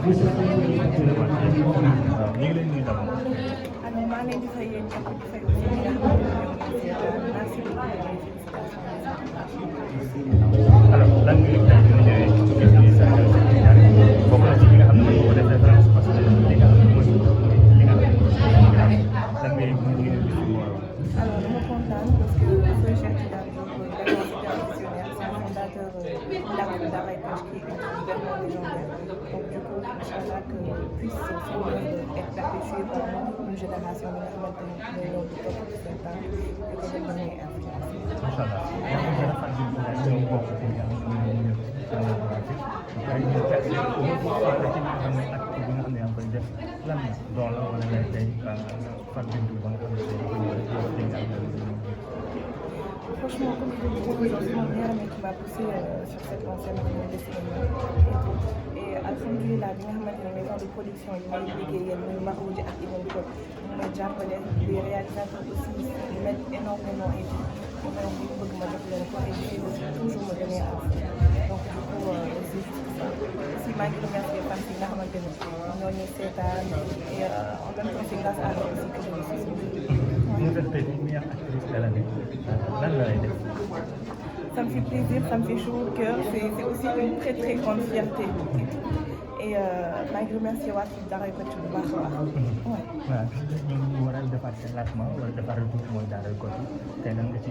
waaw ñu ngi leen nuyu d'abord. alors maa ngi leen di fay yéen ñëpp di fay aussi ñi nga xam ne merci beaucoup. alors lan nga yëg tey bi nga ñëwee ci Sénégal bokk na ci li nga xam ne mën nga ko def référence parce que li nga xam ne mooy li nga xam ne lan nga yëg mu ngi leen di suñu wàll. alors dama kontaan parce que feu Cheikh Tidiane Diop vraiment super visionnaire, c'est un fondateur de Daaray Kocc qui est vraiment légendaire. Donc du coup inchallah que puisse son œuvre être perpétuée par une génération bi nga xamante ni ñoo ñëw di topp seen tànk di ko def ba ñuy influencé. macha allah yaa ngi gën a fàttali ñoom bokk ci li nga xam ne ñoom ñëpp ay ñu teg ci li nga xam ne acte bi nga xam ne yaa ngi koy def lan la doon la wala ngay tey fàttali ba nga xam ne tey franchement, comme je l'ai dit, c'est mon meilleur ami qui m'a poussé sur cette lancée de cinéma et tout. Et alhamdoulilah, bi nga xamante ne maison de production yi may liggéeyal muy Maroudi ak Ibn Diop ñu may jàppale, les réalisateurs aussi ils m'aident énormément et tout. Ñu may wax li bëgg ma def leen ko et j'essaie de toujours me donner à fond. Donc du coup, c'est juste ça. Aussi maa ngi remercier fans yi nga xamante ne ñoo ñuy seetaan et en même temps c'est grâce à eux aussi que je me suis suivie. ñu def tey meilleure actrice de l'année lan la lay def. Ça me fait plaisir, ça me fait chaud au cœur, c'est aussi une très très grande fierté. Et maa ngi remercier waa Daaray Kocc bu baax a baax. waaw ñu war a defaat seen lancement wala defar retour mooy Daaray Kocc tey lan nga ci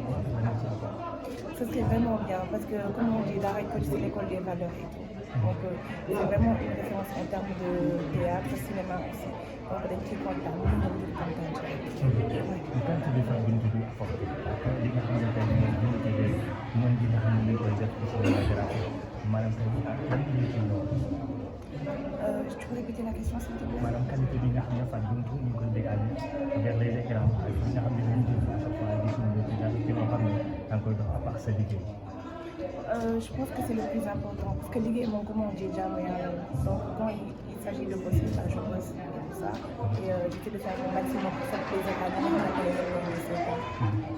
Ce serait vraiment bien parce que comme on dit Daaray Kocc c'est l'école des valeurs et tout. Donc c'est vraiment une référence en termes de théâtre, cinéma aussi. Donc dañ ciy kontaan ñu ngi leen di kontaan ci rek. kan ci biir fan bi ñu tudd apporté li nga xam ne tey moom bu ñu tuddee moom bi nga xam ne ñu koy def ci cinématographie maanaam tey lan la ñuy ci loolu. Tu peux répéter la question s'il te plaît. maanaam qualité bi nga xam ne fan bi ñu ngi koy dégager vers les écrans ak li nga xam ne dañuy déglu à chaque fois gis nañu ci loo xam ne da nga koy dox à part sa liggéey. Je pense que c'est le plus important parce que liggéey moom comme on dit jaamu yàlla la donc quand il s'agit de bosser ça je bosse et tout ça et j'essaie de faire le maximum pour faire plaisir à ñi nga xamante ne ñoom ñoo seetaan.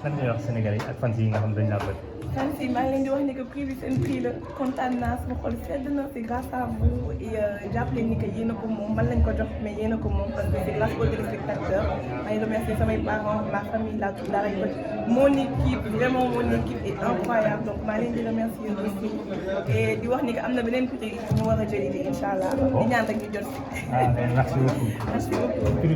lan ngay wax Sénégalais yi ak fans yi nga xam dañ laa bëgg. fans yi maa ngi leen di wax ne que prix bi seen prix la kontaan naa sama xol sedd na c'est grâce à vous et jàppale ni que yéen a ko moom man lañ ko jox mais yéen a ko moom parce que c'est grâce aux téléspectateurs maa ngi remercier samay parents ma famille la toute Daaray Kocc mon équipe vraiment mon équipe est incroyable donc maa leen di remercier aussi et di wax ni que am na beneen côté ñu war a jëli incha allah di ñaan rek ñu jot si. merci beaucoup. Merci beaucoup.